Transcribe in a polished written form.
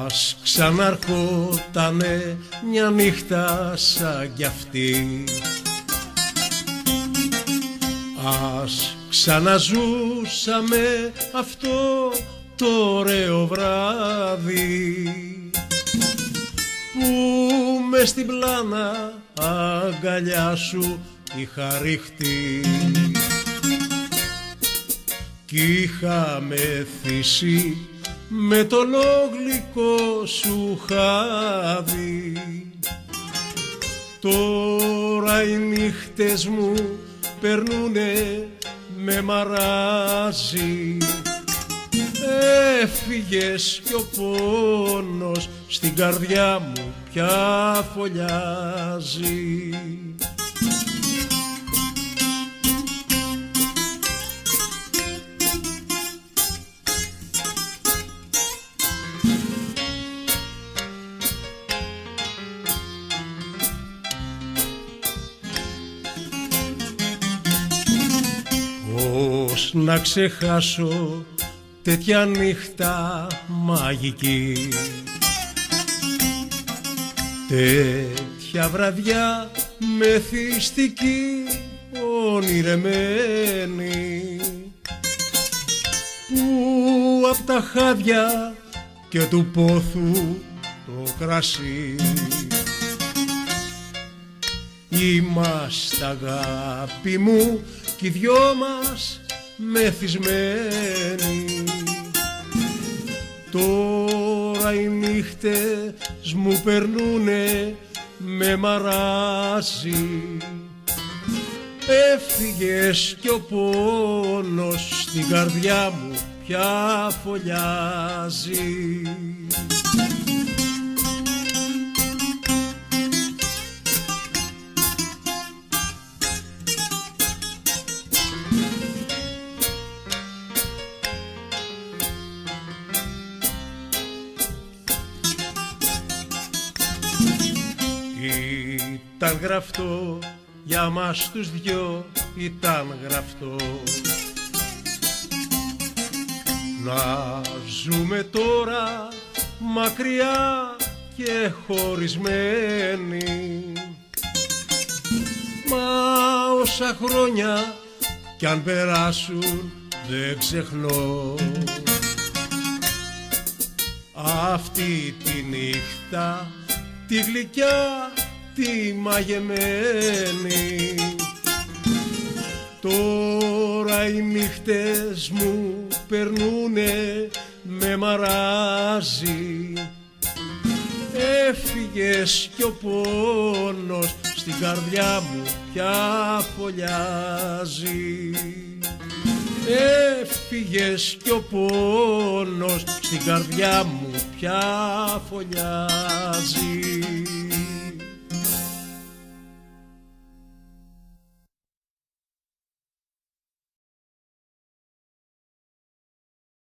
Ας ξαναρχότανε μια νύχτα σαν κι αυτή, ας ξαναζούσαμε αυτό το ωραίο βράδυ που μες στην πλάνα αγκαλιά σου είχα ρίχτη κι είχα μεθύσει με το λόγλικο σου χάδι. Τώρα οι νύχτες μου περνούνε με μαράζει, έφυγες κι ο πόνος στην καρδιά μου πια φωλιάζει. Πώς να ξεχάσω τέτοια νύχτα μαγική, τέτοια βραδιά μεθυστική ονειρεμένη, που απ' τα χάδια και του πόθου το κρασί είμαστε αγάπη μου κι οι δυο μας μεθυσμένοι. Τώρα οι νύχτες μου περνούνε με μαράζει, έφυγες κι ο πόνος στην καρδιά μου πια φωλιάζει. Ήταν γραφτό για μας τους δυο, ήταν γραφτό να ζούμε τώρα μακριά και χωρισμένοι. Μα όσα χρόνια κι αν περάσουν δεν ξεχνώ αυτή τη νύχτα τη γλυκιά τη μαγεμένη. Τώρα οι νύχτες μου περνούνε με μαράζει, έφυγες κι ο πόνος στην καρδιά μου πια φωλιάζει. Έφυγες κι ο πόνος στην καρδιά μου πια φωλιάζει.